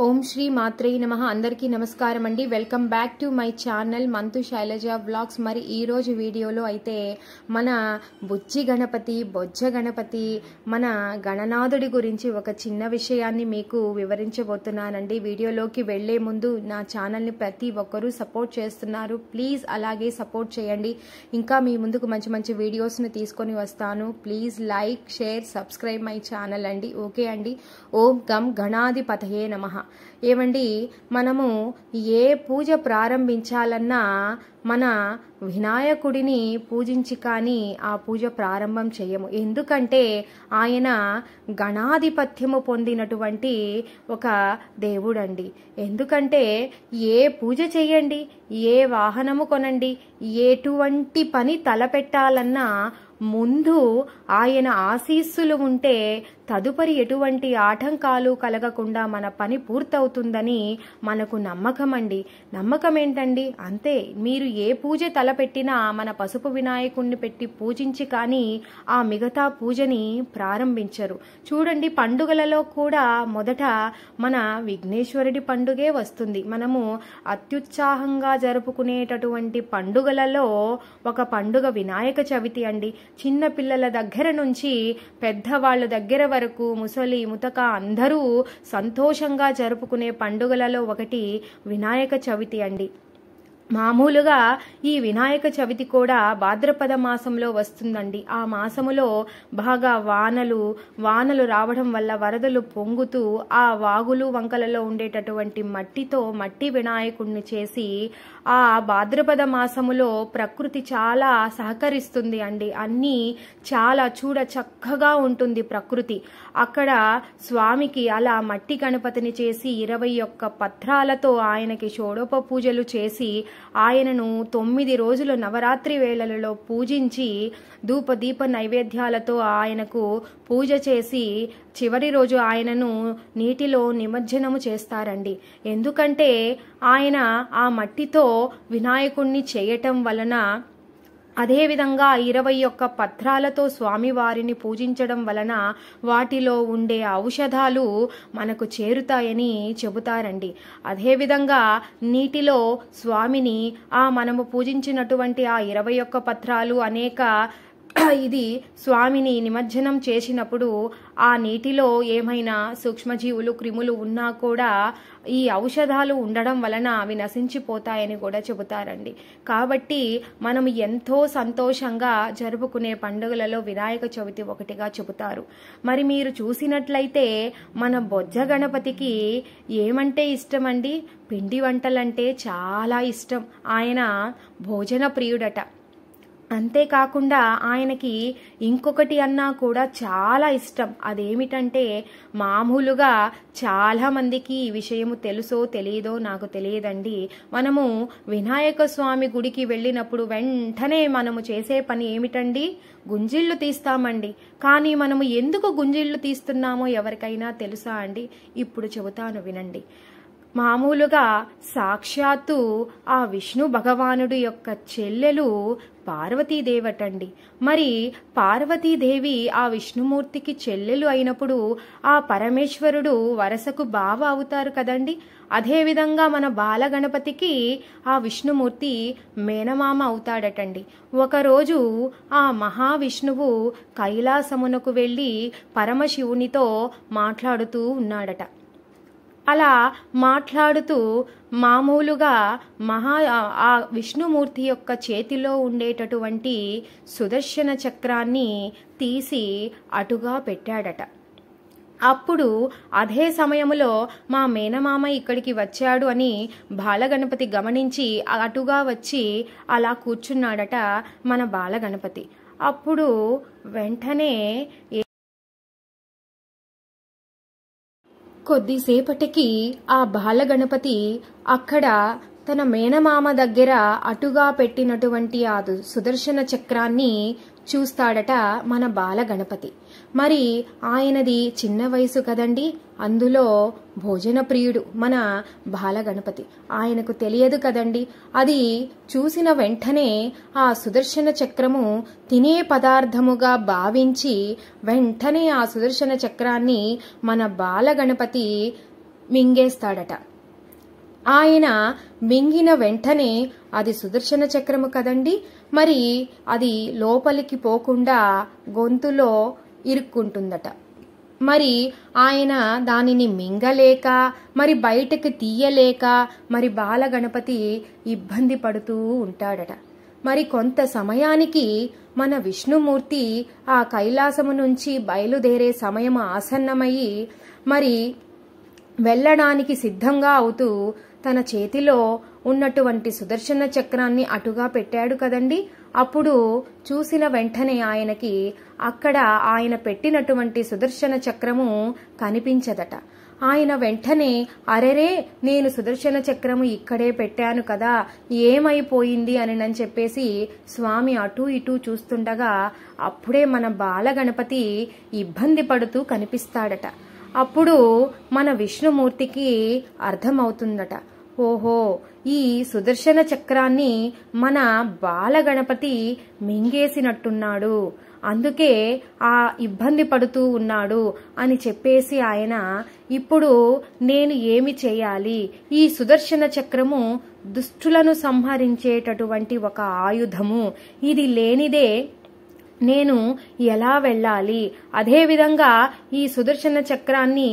ఓం శ్రీ మాత్రే నమః. అందరికీ నమస్కారం అండి. Welcome back to my channel Manthu Shailaja vlogs. మరి ఈరోజు వీడియోలో అయితే మన బుజ్జి గణపతి, బొజ్జ గణపతి, మన గణనాథుడి గురించి ఒక చిన్న విషయాన్ని మీకు వివరించబోతున్నానండి. వీడియోలోకి వెళ్లే ముందు నా ఛానల్ని ప్రతి ఒక్కరూ సపోర్ట్ చేస్తున్నారు, ప్లీజ్ అలాగే సపోర్ట్ చేయండి. ఇంకా మీ ముందుకు మంచి మంచి వీడియోస్ని తీసుకొని వస్తాను. Please like, share, subscribe my channel అండి. ఓకే అండి. ఓం గం గణాధిపతయే నమః. ఏమండి, మనము ఏ పూజ ప్రారంభించాలన్నా మన వినాయకుడిని పూజించి కానీ ఆ పూజ ప్రారంభం చేయము. ఎందుకంటే ఆయన గణాధిపత్యము పొందినటువంటి ఒక దేవుడండి. ఎందుకంటే ఏ పూజ చేయండి, ఏ వాహనము కొనండి, ఎటువంటి పని తలపెట్టాలన్నా ముందు ఆయన ఆశీస్సులు ఉంటే తదుపరి ఎటువంటి ఆటంకాలు కలగకుండా మన పని పూర్తవుతుందని మనకు నమ్మకం అండి. నమ్మకం ఏంటండి? అంతే. మీరు ఏ పూజ తలపెట్టినా మన పసుపు వినాయకుడిని పెట్టి పూజించి కానీ ఆ మిగతా పూజని ప్రారంభించరు. చూడండి, పండుగలలో కూడా మొదట మన విఘ్నేశ్వరుడి పండుగే వస్తుంది. మనము అత్యుత్సాహంగా జరుపుకునేటటువంటి పండుగలలో ఒక పండుగ వినాయక చవితి అండి. చిన్న పిల్లల దగ్గర నుంచి పెద్దవాళ్ళ దగ్గర వరకు ముసలి ముతక అందరూ సంతోషంగా జరుపుకునే పండుగలలో ఒకటి వినాయక చవితి అండి. మామూలుగా ఈ వినాయక చవితి కూడా భాద్రపద మాసంలో వస్తుందండి. ఆ మాసములో బాగా వానలు రావడం వల్ల వరదలు పొంగుతూ ఆ వాగులు వంకలలో ఉండేటటువంటి మట్టితో మట్టి వినాయకుడిని చేసి ఆ భాద్రపద మాసములో ప్రకృతి చాలా సహకరిస్తుంది అండి. అన్నీ చాలా చూడ చక్కగా ఉంటుంది ప్రకృతి. అక్కడ స్వామికి అలా మట్టి గణపతిని చేసి 21 పత్రాలతో ఆయనకి షోడోప పూజలు చేసి ఆయనను 9 రోజులు నవరాత్రి వేళలలో పూజించి ధూపదీప నైవేద్యాలతో ఆయనకు పూజ చేసి చివరి రోజు ఆయనను నీటిలో నిమజ్జనము చేస్తారండి. ఎందుకంటే ఆయన ఆ మట్టితో వినాయకుణ్ణి చేయటం వలన, అదేవిధంగా 21 పత్రాలతో స్వామివారిని పూజించడం వలన వాటిలో ఉండే ఔషధాలు మనకు చేరుతాయని చెబుతారండి. అదేవిధంగా నీటిలో స్వామిని మనము పూజించినటువంటి ఆ 21 పత్రాలు అనేక ఇది స్వామిని నిమజ్జనం చేసినప్పుడు ఆ నీటిలో ఏమైనా సూక్ష్మజీవులు, క్రిములు ఉన్నా కూడా ఈ ఔషధాలు ఉండడం వలన అవి నశించిపోతాయని కూడా చెబుతారండి. కాబట్టి మనం ఎంతో సంతోషంగా జరుపుకునే పండుగలలో వినాయక చవితి ఒకటిగా చెబుతారు. మరి మీరు చూసినట్లయితే మన బొజ్జ గణపతికి ఏమంటే ఇష్టమండి? పిండి వంటలంటే చాలా ఇష్టం. ఆయన భోజన ప్రియుడట. అంతేకాకుండా ఆయనకి ఇంకొకటి అన్నా కూడా చాలా ఇష్టం. అదేమిటంటే, మామూలుగా చాలా మందికి ఈ విషయము తెలుసో తెలియదో నాకు తెలియదండి, మనము వినాయక స్వామి గుడికి వెళ్ళినప్పుడు వెంటనే మనము చేసే పని ఏమిటండి? గుంజిళ్ళు తీస్తామండి. కానీ మనము ఎందుకు గుంజిళ్ళు తీస్తున్నామో ఎవరికైనా తెలుసా అండి? ఇప్పుడు చెబుతాను వినండి. మామూలుగా సాక్షాత్తు ఆ విష్ణు భగవానుడు యొక్క చెల్లెలు పార్వతీదేవటండి. మరి పార్వతీదేవి ఆ విష్ణుమూర్తికి చెల్లెలు అయినప్పుడు ఆ పరమేశ్వరుడు వరసకు బావ అవుతారు కదండి. అదేవిధంగా మన బాలగణపతికి ఆ విష్ణుమూర్తి మేనమామ అవుతాడటండి. ఒకరోజు ఆ మహావిష్ణువు కైలాసమునకు వెళ్ళి పరమశివునితో మాట్లాడుతూ ఉన్నాడట. అలా మాట్లాడుతూ మామూలుగా ఆ విష్ణుమూర్తి యొక్క చేతిలో ఉండేటటువంటి సుదర్శన చక్రాన్ని తీసి అటుగా పెట్టాడట. అప్పుడు అదే సమయంలో మా మేనమామ ఇక్కడికి వచ్చాడు అని బాలగణపతి గమనించి అటుగా వచ్చి అలా కూర్చున్నాడట మన బాలగణపతి. అప్పుడు వెంటనే కొద్దిసేపటికి ఆ బాలగణపతి అక్కడ తన మేనమామ దగ్గర అటుగా పెట్టినటువంటి ఆ సుదర్శన చక్రాన్ని చూస్తాడట మన బాలగణపతి. మరి ఆయనది చిన్న వయసు కదండి, అందులో భోజన ప్రియుడు మన బాలగణపతి. ఆయనకు తెలియదు కదండి. అది చూసిన వెంటనే ఆ సుదర్శన చక్రము తినే పదార్థముగా భావించి వెంటనే ఆ సుదర్శన చక్రాన్ని మన బాలగణపతి మింగేస్తాడట. ఆయన మింగిన వెంటనే అది సుదర్శన చక్రము కదండి, మరి అది లోపలికి పోకుండా గొంతులో ఇరుక్కుంటుందట. మరి ఆయన దానిని మింగలేక మరి బయటకు తీయలేక మరి బాలగణపతి ఇబ్బంది పడుతూ ఉంటాడట. మరి కొంత సమయానికి మన విష్ణుమూర్తి ఆ కైలాసము నుంచి బయలుదేరే సమయం ఆసన్నమయ్యి మరి వెళ్ళడానికి సిద్ధంగా అవుతూ తన చేతిలో ఉన్నటువంటి సుదర్శన చక్రాన్ని అటుగా పెట్టాడు కదండి. అప్పుడు చూసిన వెంటనే ఆయనకి అక్కడ ఆయన పెట్టినటువంటి సుదర్శన చక్రము కనిపించదట. ఆయన వెంటనే అరెరే, నేను సుదర్శన చక్రము ఇక్కడే పెట్టాను కదా, ఏమైపోయింది అని చెప్పేసి స్వామి అటూ ఇటూ చూస్తుండగా అప్పుడే మన బాలగణపతి ఇబ్బంది పడుతూ కనిపిస్తాడట. అప్పుడు మన విష్ణుమూర్తికి అర్థమవుతుందట, ఓహో, ఈ సుదర్శన చక్రాన్ని మన బాలగణపతి మింగేసినట్టున్నాడు, అందుకే ఆ ఇబ్బంది పడుతూ ఉన్నాడు అని చెప్పేసి ఆయన ఇప్పుడు నేను ఏమి చేయాలి, ఈ సుదర్శన చక్రము దుష్టులను సంహరించేటటువంటి ఒక ఆయుధము, ఇది లేనిదే నేను ఎలా వెళ్ళాలి, అదేవిధంగా ఈ సుదర్శన చక్రాన్ని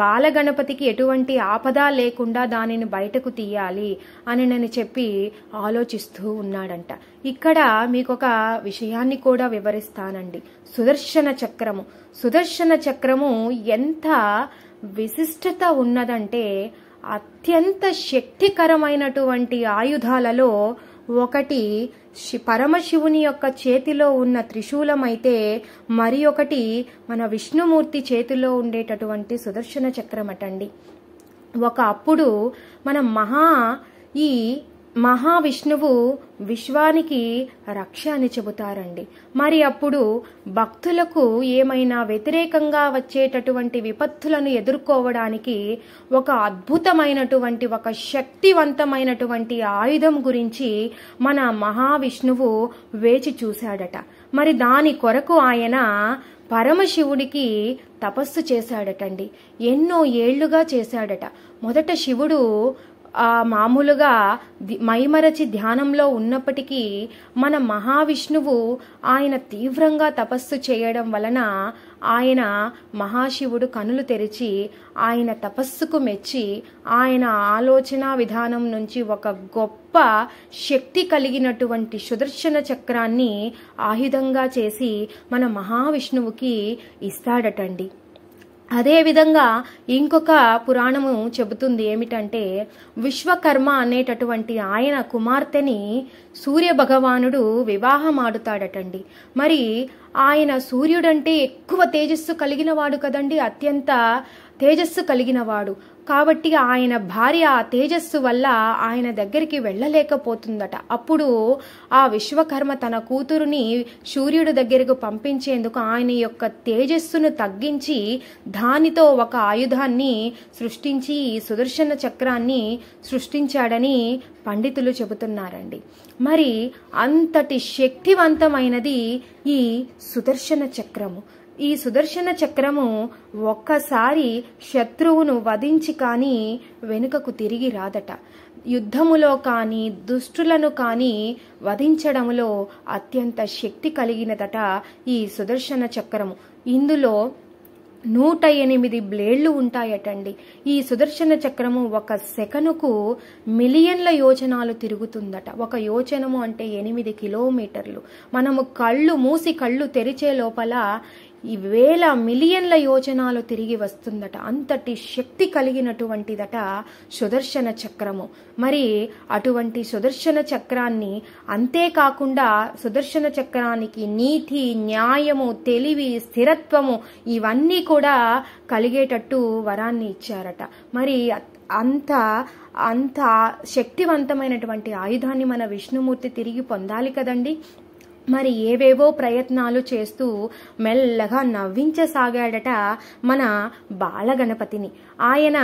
బాలగణపతికి ఎటువంటి ఆపద లేకుండా దానిని బయటకు తీయాలి అని నేను చెప్పి ఆలోచిస్తూ ఉన్నాడంట. ఇక్కడ మీకు ఒక విషయాన్ని కూడా వివరిస్తానండి. సుదర్శన చక్రము ఎంత విశిష్టత ఉన్నదంటే అత్యంత శక్తికరమైనటువంటి ఆయుధాలలో ఒకటి పరమశివుని యొక్క చేతిలో ఉన్న త్రిశూలం అయితే మరి ఒకటి మన విష్ణుమూర్తి చేతిలో ఉండేటటువంటి సుదర్శన చక్రం అటండి. అప్పుడు మన మహావిష్ణువు విశ్వానికి రక్ష అని చెబుతారండి. మరి అప్పుడు భక్తులకు ఏమైనా వ్యతిరేకంగా వచ్చేటటువంటి విపత్తులను ఎదుర్కోవడానికి ఒక అద్భుతమైనటువంటి ఒక శక్తివంతమైనటువంటి ఆయుధం గురించి మన మహావిష్ణువు వేచి చూశాడట. మరి దాని కొరకు ఆయన పరమశివుడికి తపస్సు చేశాడటండి. ఎన్నో ఏళ్లుగా చేశాడట. మొదట శివుడు మామూలుగా మైమరచి ధ్యానంలో ఉన్నప్పటికీ మన మహావిష్ణువు ఆయన తీవ్రంగా తపస్సు చేయడం వలన ఆయన మహాశివుడు కనులు తెరిచి ఆయన తపస్సుకు మెచ్చి ఆయన ఆలోచన విధానం నుంచి ఒక గొప్ప శక్తి కలిగినటువంటి సుదర్శన చక్రాన్ని ఆయుధంగా చేసి మన మహావిష్ణువుకి ఇస్తాడటండి. అదేవిధంగా ఇంకొక పురాణము చెబుతుంది ఏమిటంటే, విశ్వకర్మ అనేటటువంటి ఆయన కుమార్తెని సూర్య భగవానుడు వివాహమాడుతాడటండి. మరి ఆయన సూర్యుడంటే ఎక్కువ తేజస్సు కలిగిన వాడు కదండి, అత్యంత తేజస్సు కలిగిన వాడు కాబట్టి ఆయన భార్య ఆ తేజస్సు వల్ల ఆయన దగ్గరికి వెళ్ళలేకపోతుందట. అప్పుడు ఆ విశ్వకర్మ తన కూతురుని సూర్యుడి దగ్గరకు పంపించేందుకు ఆయన యొక్క తేజస్సును తగ్గించి దానితో ఒక ఆయుధాన్ని సృష్టించి సుదర్శన చక్రాన్ని సృష్టించాడని పండితులు చెబుతున్నారండి. మరి అంతటి శక్తివంతమైనది ఈ సుదర్శన చక్రము. ఈ సుదర్శన చక్రము ఒక్కసారి శత్రువును వధించి కానీ వెనుకకు తిరిగి రాదట. యుద్ధములో కానీ దుష్టులను కానీ వధించడంలో అత్యంత శక్తి కలిగినదట ఈ సుదర్శన చక్రము. ఇందులో 108 బ్లేడ్లు ఉంటాయటండి. ఈ సుదర్శన చక్రము ఒక సెకనుకు మిలియన్ల యోజనాలు తిరుగుతుందట. ఒక యోజనము అంటే 8 కిలోమీటర్లు. మనము కళ్ళు మూసి కళ్ళు తెరిచే లోపల ఈ వేల మిలియన్ల యోజనాలు తిరిగి వస్తుందట. అంతటి శక్తి కలిగినటువంటిదట సుదర్శన చక్రము. మరి అటువంటి సుదర్శన చక్రాన్ని, అంతేకాకుండా సుదర్శన చక్రానికి నీతి, న్యాయము, తెలివి, స్థిరత్వము ఇవన్నీ కూడా కలిగేటట్టు వరాన్ని ఇచ్చారట. మరి అంత శక్తివంతమైనటువంటి ఆయుధాన్ని మన విష్ణుమూర్తి తిరిగి పొందాలి కదండి. మరి ఏవేవో ప్రయత్నాలు చేస్తూ మెల్లగా నవ్వించసాగాడట మన బాలగణపతిని. ఆయన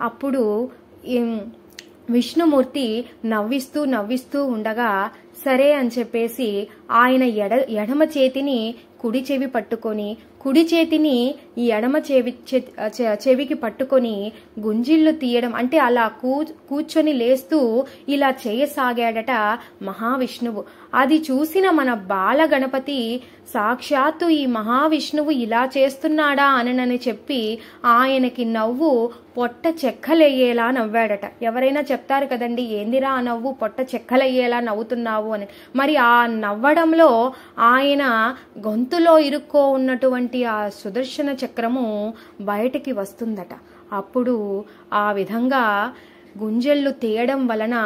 అప్పుడు విష్ణుమూర్తి నవ్విస్తూ ఉండగా సరే అని చెప్పేసి ఆయన ఎడమ చేతిని కుడి చెవి పట్టుకొని, కుడి చేతిని ఈ ఎడమ చెవికి పట్టుకొని గుంజిళ్ళు తీయడం అంటే అలా కూర్చొని లేస్తూ ఇలా చేయసాగాడట మహావిష్ణువు. అది చూసిన మన బాలగణపతి సాక్షాత్తు ఈ మహావిష్ణువు ఇలా చేస్తున్నాడా అనని చెప్పి ఆయనకి నవ్వు పొట్ట చెక్కలయ్యేలా నవ్వాడట. ఎవరైనా చెప్తారు కదండి, ఏందిరా ఆ నవ్వు పొట్ట చెక్కలయ్యేలా నవ్వుతున్నావు అని. మరి ఆ నవ్వడంలో ఆయన గొంతులో ఇరుక్కో ఉన్నటువంటి ఆ సుదర్శన చక్రము బయటికి వస్తుందట. అప్పుడు ఆ విధంగా గుంజెళ్ళు తీయడం వలన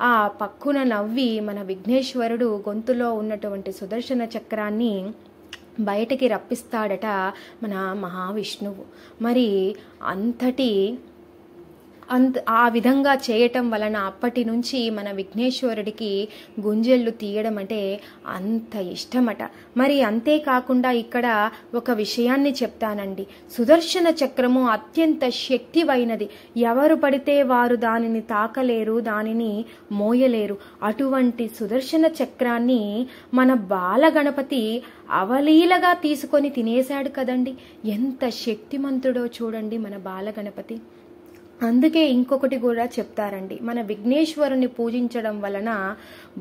ఆ పక్కున నవ్వి మన విఘ్నేశ్వరుడు గొంతులో ఉన్నటువంటి సుదర్శన చక్రాన్ని బయటికి రప్పిస్తాడట మన మహావిష్ణువు. మరి ఆ విధంగా చేయటం వలన అప్పటి నుంచి మన విఘ్నేశ్వరుడికి గుంజెళ్ళు తీయడం అంటే అంత ఇష్టమట. మరి అంతేకాకుండా ఇక్కడ ఒక విషయాన్ని చెప్తానండి. సుదర్శన చక్రము అత్యంత శక్తివైనది. ఎవరు పడితే వారు దానిని తాకలేరు, దానిని మోయలేరు. అటువంటి సుదర్శన చక్రాన్ని మన బాలగణపతి అవలీలగా తీసుకొని తినేశాడు కదండి. ఎంత శక్తిమంతుడో చూడండి మన బాలగణపతి. అందుకే ఇంకొకటి కూడా చెప్తారండి, మన విఘ్నేశ్వరుని పూజించడం వలన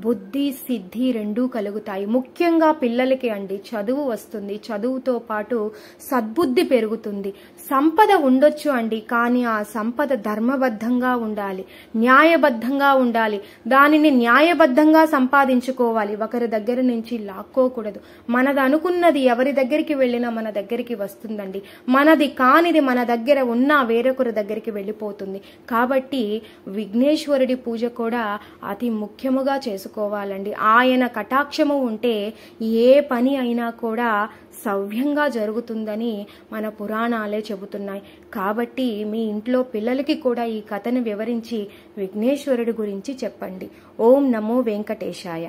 బుద్ధి సిద్ధి రెండూ కలుగుతాయి. ముఖ్యంగా పిల్లలకి అండి చదువు వస్తుంది, చదువుతో పాటు సద్బుద్ధి పెరుగుతుంది. సంపద ఉండొచ్చు అండి, కానీ ఆ సంపద ధర్మబద్ధంగా ఉండాలి, న్యాయబద్ధంగా ఉండాలి. దానిని న్యాయబద్ధంగా సంపాదించుకోవాలి, ఒకరి దగ్గర నుంచి లాక్కోకూడదు. మనది అనుకున్నది ఎవరి దగ్గరికి వెళ్ళినా మన దగ్గరికి వస్తుందండి. మనది కానిది మన దగ్గర ఉన్నా వేరొకరి దగ్గరికి వెళ్ళిపోతుంది. కాబట్టి విఘ్నేశ్వరుడి పూజ కూడా అతి ముఖ్యముగా చేసుకోవాలండి. ఆయన కటాక్షము ఉంటే ఏ పని అయినా కూడా సవ్యంగా జరుగుతుందని మన పురాణాలే చెబుతున్నాయి. కాబట్టి మీ ఇంట్లో పిల్లలకి కూడా ఈ కథను వివరించి విఘ్నేశ్వరుడి గురించి చెప్పండి. ఓం నమో వెంకటేశాయ.